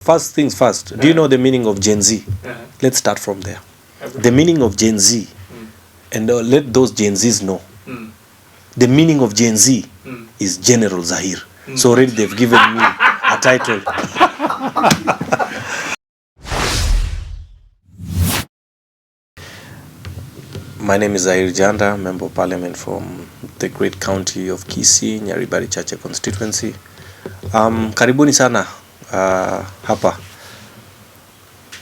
First things first, do you know the meaning of Gen Z? Let's start from there. The meaning of Gen Z, and let those Gen Zs know. The meaning of Gen Z is General Zaheer. So already they've given me a title. My name is Zaheer Jhanda, Member of Parliament from the great county of Kisii, Nyaribari Chache constituency. Karibuni sana hapa.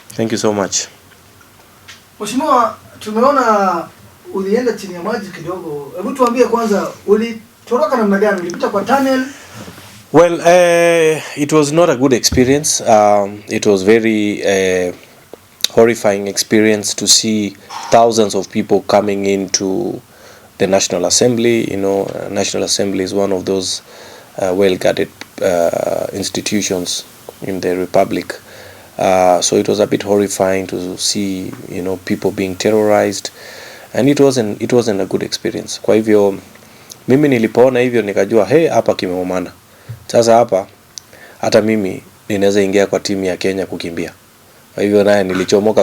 Thank you so much. Mheshimiwa, tumeona ulienda chini ya maji kidogo. Hebu tuambie kwanza ulitoroka namna gani? Ulipita kwa tunnel? Well, it was not a good experience. It was very horrifying experience to see thousands of people coming into the National Assembly. You know, National Assembly is one of those well-guarded institutions in the Republic. So it was a bit horrifying to see, you know, people being terrorized, and it wasn't a good experience. Kwa hivyo mimi nilipoona hivyo nikajua hapa kimeumana. Sasa hapa hata mimi ninaweza ingia kwa timu ya Kenya kukimbia. Kwa hivyo naye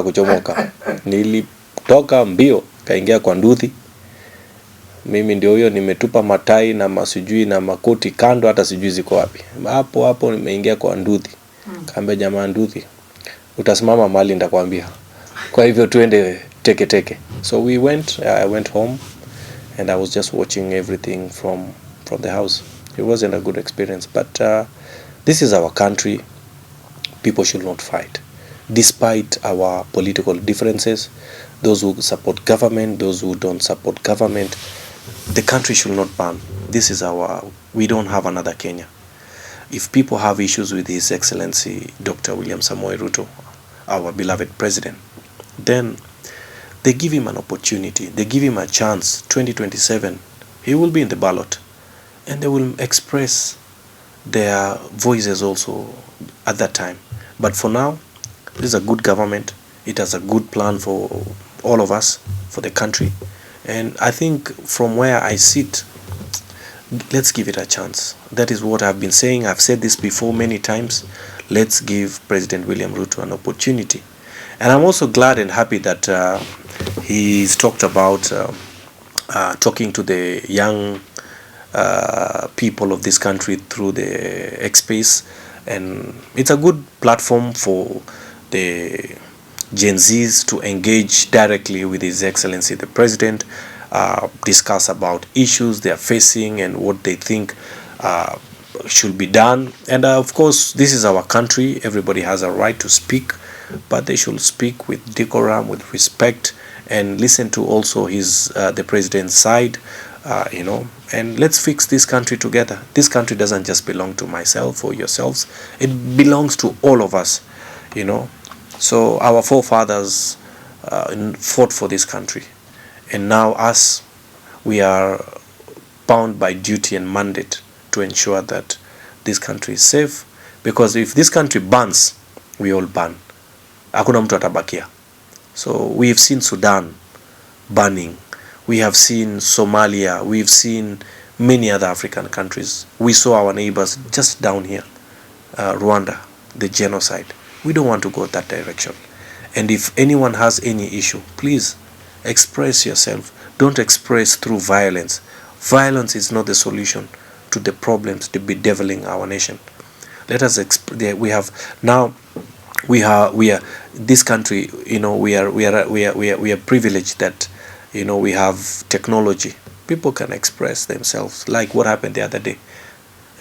kuchomoka. Nilitoka mbio kaingia kwa nduthi. Mimi ndio huyo nimetupa matai na masujui na makoti kando, hata sijui ziko wapi. Hapo nimeingia kwa nduthi. Kaambia jamaa nduthi, utasimama mahali nitakwambia. Kwa hivyo tuende teke. So I went home and I was just watching everything from the house. It wasn't a good experience, but this is our country. People should not fight. Despite our political differences, those who support government, those who don't support government, the country should not burn. We don't have another Kenya. If people have issues with His Excellency Dr. William Samoei Ruto, our beloved president, then they give him an opportunity, they give him a chance. 2027, he will be in the ballot, and they will express their voices also at that time. But for now, this is a good government. It has a good plan for all of us, for the country. And I think from where I sit, let's give it a chance. That is what I've been saying. I've said this before many times. Let's give President William Ruto an opportunity. And I'm also glad and happy that he's talked about talking to the young people of this country through the X Space. And it's a good platform for the Gen Zs to engage directly with His Excellency the President, discuss about issues they are facing and what they think should be done. And of course, this is our country. Everybody has a right to speak, but they should speak with decorum, with respect, and listen to also the President's side, you know. And let's fix this country together. This country doesn't just belong to myself or yourselves. It belongs to all of us, you know. So our forefathers fought for this country, and now us, we are bound by duty and mandate to ensure that this country is safe, because if this country burns, we all burn. Hakuna mtu atabakia. So we have seen Sudan burning. We have seen Somalia. We've seen many other African countries. We saw our neighbors just down here, Rwanda, the genocide. We don't want to go that direction. And if anyone has any issue, please express yourself. Don't express through violence. Violence is not the solution to the problems that bedeviling our nation. Let us we are this country, you know, we are privileged that, you know, we have technology. People can express themselves, like what happened the other day.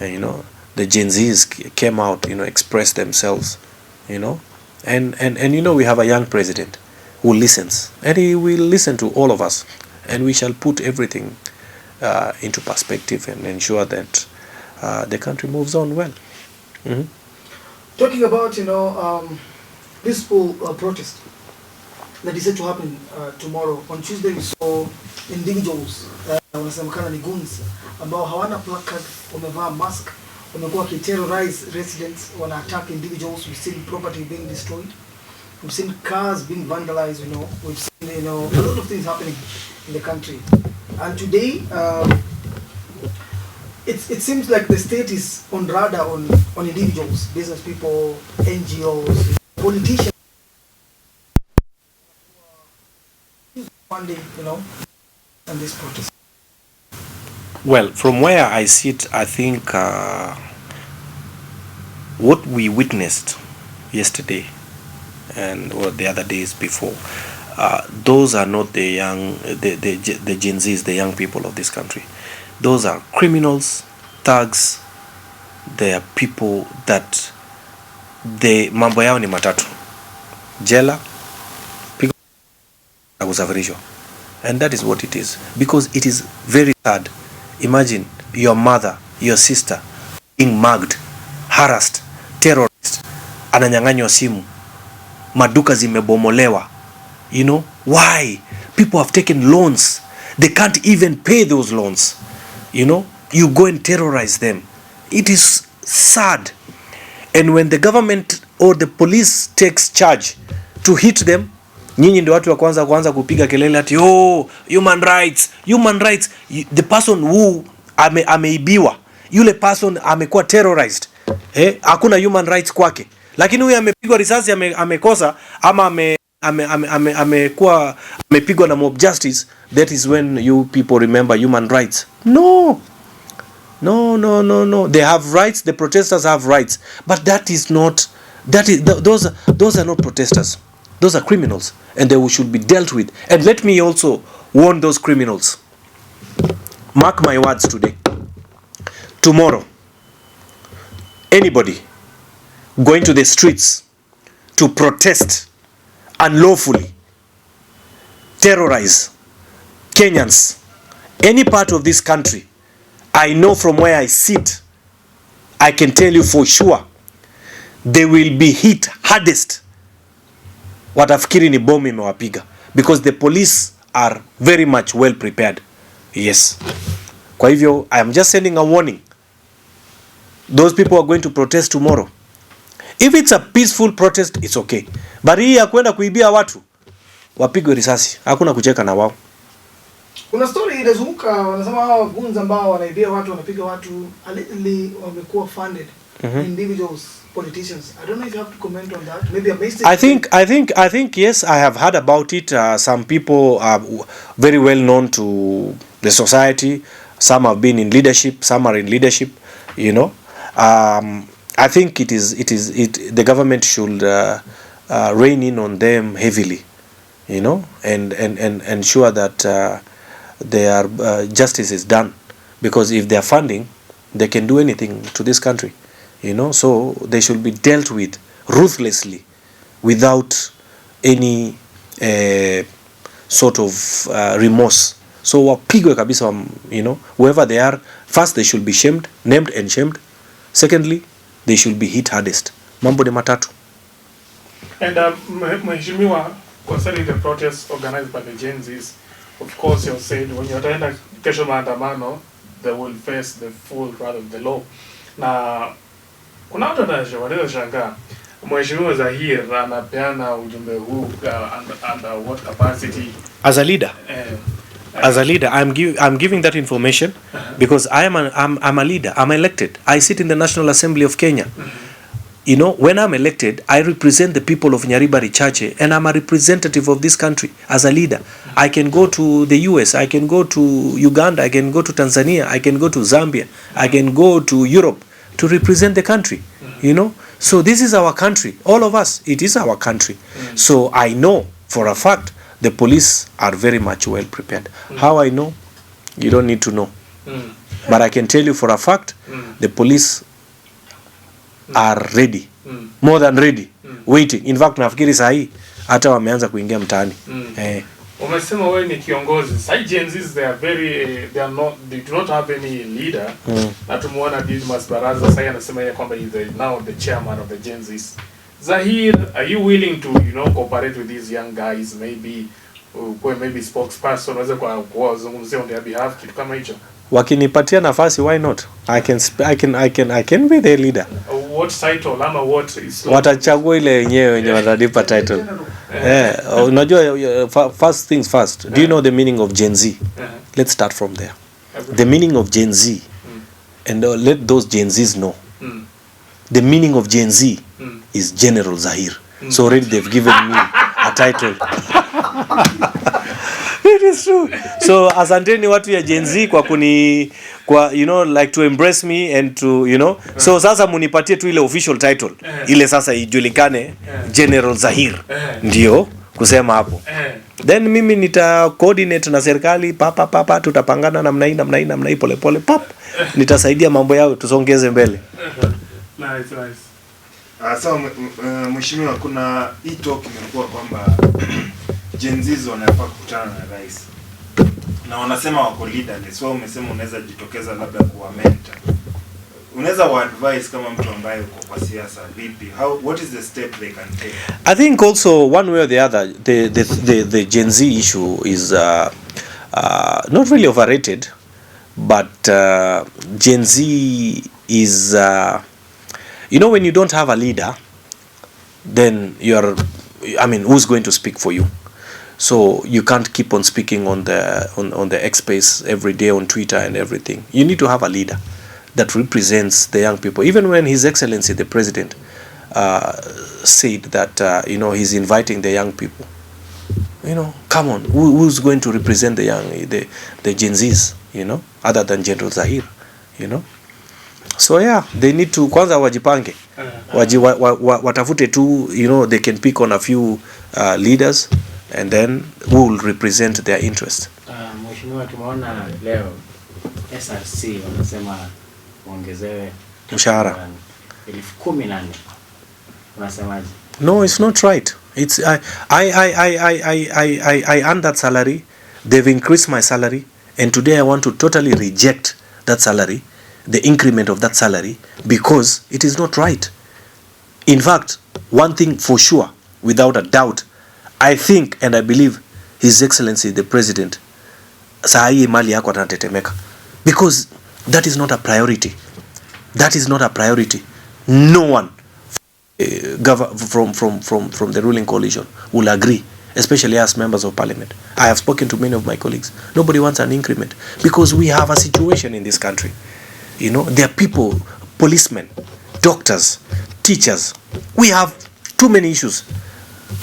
And you know, the Gen Zs came out, you know, expressed themselves, you know, and you know, we have a young president who listens, and he will listen to all of us, and we shall put everything into perspective and ensure that the country moves on well. Talking about, you know, this whole protest that is set to happen tomorrow. On Tuesday we saw individuals wanasemekana ni goons ambao hawana placard, wamevaa mask, wamekuwa wakiterrorize residents, wana attack individuals. We've seen property being destroyed, we've seen cars being vandalized, you know, we've seen, you know, a lot of things happening in the country. And today it seems like the state is on radar on individuals, business people, NGOs, politicians funding, and this protest. Well, from where I sit, I think what we witnessed yesterday and or the other days before, those are not the young, the Gen Zs, the young people of this country. Those are criminals, thugs. They are people that the mambo yao ni matatu, jela, pigo na kusafirishwa, and that is what it is. Because it is very sad. Imagine your mother, your sister being mugged, harassed, terrorized, ananyang'anywa simu, maduka zimebomolewa. Why? People have taken loans. They can't even pay those loans. You go and terrorize them. It is sad. And when the government or the police takes charge to hit them, nyinyi ndio watu wa kwanza kupiga kelele ati human rights. The person who ameibiwa, yule person amekuwa terrorized, hakuna human rights kwake. Lakini huyu amepigwa risasi, amekosa ama amekuwa amepigwa na mob justice, that is when you people remember human rights. No. They have rights, the protesters have rights, but those are not protesters. Those are criminals, and they should be dealt with. And let me also warn those criminals. Mark my words today. Tomorrow, anybody going to the streets to protest unlawfully, terrorize Kenyans, any part of this country, I know from where I sit, I can tell you for sure, they will be hit hardest. Watafikiri ni bomu imewapiga, because the police are very much well prepared. Yes. Kwa hivyo, I am just sending a warning. Those people are going to protest tomorrow. If it's a peaceful protest, it's okay. But hii ya kwenda kuibia watu, wapigwe risasi. Hakuna kucheka na wao. Kuna story inazunguka, wanasema hao gunza ambao wanaibia watu, wanapiga watu, allegedly wamekuwa funded individuals, politicians. I don't know if you have to comment on that. Maybe a mistake. I think yes, I have heard about it. Some people are very well known to the society. Some have been in leadership. Some are in leadership. I think the government should rein in on them heavily, and ensure that their justice is done, because if they are funding, they can do anything to this country, so they should be dealt with ruthlessly, without any sort of remorse. So wapigwe kabisa, whoever they are. First, they should be named and shamed. Secondly, they should be hit hardest. Mambo ni matatu. And mheshimiwa, concerning the protests organized by the Gen Zs, of course you said when you're taenda kesho maandamano, they will face the full wrath of the law. Na kuna watu wanaweza shangaa mheshimiwa Zaheer anapeana ujumbe huu under what capacity? As a leader. As a leader, I'm giving that information because I'm a leader. I'm elected. I sit in the National Assembly of Kenya. When I'm elected, I represent the people of Nyaribari Chache, and I'm a representative of this country as a leader. I can go to the US, I can go to Uganda, I can go to Tanzania, I can go to Zambia, I can go to Europe to represent the country. So this is our country. All of us, it is our country. So I know for a fact the police are very much well prepared. How I know? You don't need to know. But I can tell you for a fact, the police are ready. More than ready. Waiting. In fact, nafikiri sahi hata wameanza kuingia mtaani. Umesema wewe ni kiongozi. Sai Gen Zs, they do not have any leader. Na tumuona Didmus Baraza sai anasema yeye kwamba he is now the chairman of the Gen Zs. Zaheer, are you willing to cooperate with these young guys, maybe spokesperson, unaweza kuwazungumzia on their behalf, kitu kama hicho? Wakinipatia nafasi, why not? I can be the leader. What title ama what is? Watachagua ile wenye watanipa title. Unajua, first things first. Do you know the meaning of Gen Z? Let's start from there. The meaning of Gen Z and let those Gen Zs know. The meaning of Gen Z is General Zaheer. So already they've given me a title. It is true. So asanteni watu ya Gen Z kwa you know, like to embrace me and to, you know. So sasa munipatie tu ile official title. Ile sasa ijulikane General Zaheer. Ndio kusema hapo. Then mimi nita coordinate na serikali papa tutapangana namna hii pole pop. Nitasaidia mambo yao tusongeze mbele. Nice. So mheshimiwa, kuna hii talk imekuwa kwamba Gen Z wanafaa kukutana na rais. Na wanasema wako leaderless. So umesema unaweza jitokeza labda kuwa mentor. Unaweza wa advise kama mtu ambaye uko kwa siasa vipi? What is the step they can take? I think also one way or the other the Gen Z issue is not really overrated, but Gen Z is you know, when you don't have a leader, then who's going to speak for you? So you can't keep on speaking on the X space every day on Twitter and everything. You need to have a leader that represents the young people. Even when His Excellency the President said that you know, he's inviting the young people. You know, come on, who's going to represent the Gen Zs? You know, other than General Zaheer. You know. So yeah, they need to kwanza wajipange. Watafute tu, you know, they can pick on a few leaders and then who will represent their interest. Mheshimiwa, tumeona leo SRC wanasema ongezewe mshahara 14,000. Unasemaje? No, it's not right. It's I earn that salary. They've increased my salary, and today I want to totally reject that salary, the increment of that salary, because it is not right. In fact, one thing for sure, without a doubt, I think and I believe His Excellency the President saa hii mali yako atatetemeka, because that is not a priority. That is not a priority. No one from the ruling coalition will agree, especially as members of parliament. I have spoken to many of my colleagues. Nobody wants an increment because we have a situation in this country. You know, there are people, policemen, doctors, teachers. We have too many issues.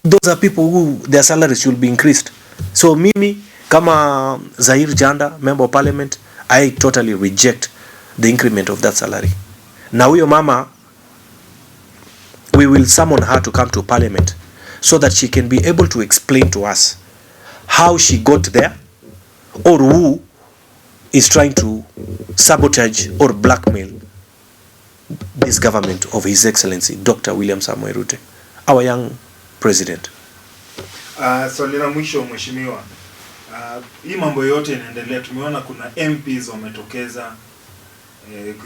Those are people who their salaries should be increased. So mimi kama Zaheer Jhanda, member of parliament, I totally reject the increment of that salary. Now huyo mama, we will summon her to come to parliament so that she can be able to explain to us how she got there, or who is trying to sabotage or blackmail this government of His Excellency Dr. William Samoei Ruto, our young president. Swali la mwisho mheshimiwa, hii mambo yote inaendelea, tumeona kuna MPs wametokeza,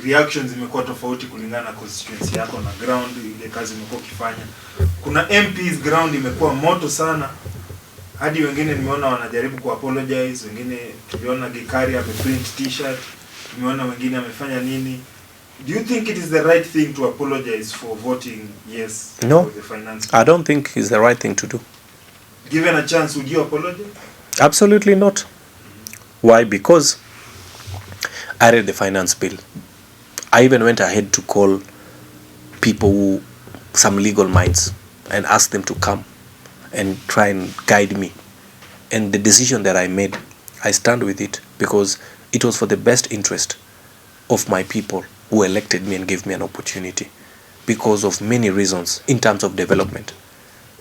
reactions zimekuwa tofauti kulingana na constituency yako na ground ile kazi umekuwa ukifanya. Kuna MPs ground imekuwa moto sana, hadi wengine nimeona wanajaribu ku apologize, wengine tuliona Gikari ameprint t-shirt, tumeona wengine amefanya nini. Do you think it is the right thing to apologize for voting yes No, for the finance? I don't think it's the right thing to do. Given a chance, would you apologize? Absolutely not. Why? Because I read the finance bill. I even went ahead to call people some legal minds, and ask them to come and try and guide me. And the decision that I made, I stand with it, because it was for the best interest of my people who elected me and gave me an opportunity, because of many reasons in terms of development.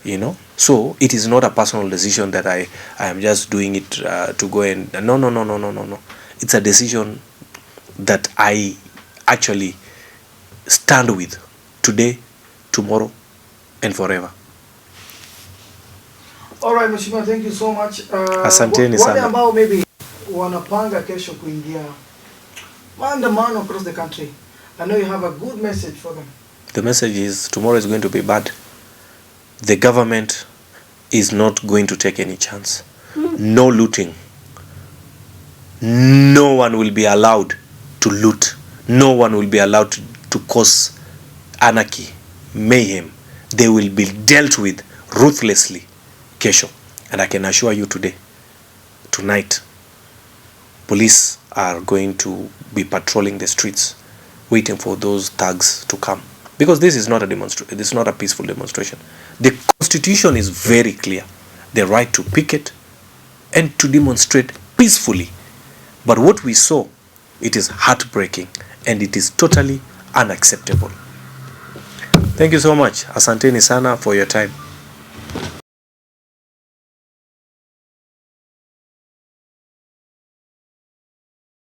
You know, so it is not a personal decision that I am just doing it to go and no. It's a decision that I actually stand with today, tomorrow, and forever. All right, Mheshimiwa, thank you so much. Asanteni sana. Wale ambao maybe wanapanga kesho kuingia maandamano across the country, I know you have a good message for them. The message is tomorrow is going to be bad. The government is not going to take any chance. No looting. No one will be allowed to loot. No one will be allowed to cause anarchy, mayhem. They will be dealt with ruthlessly kesho. And I can assure you today, tonight, police are going to be patrolling the streets waiting for those thugs to come, because this is not a demonstration. This is not a peaceful demonstration. The constitution is very clear: the right to picket and to demonstrate peacefully. But what we saw, it is heartbreaking and it is totally unacceptable. Thank you so much. Asanteni sana for your time.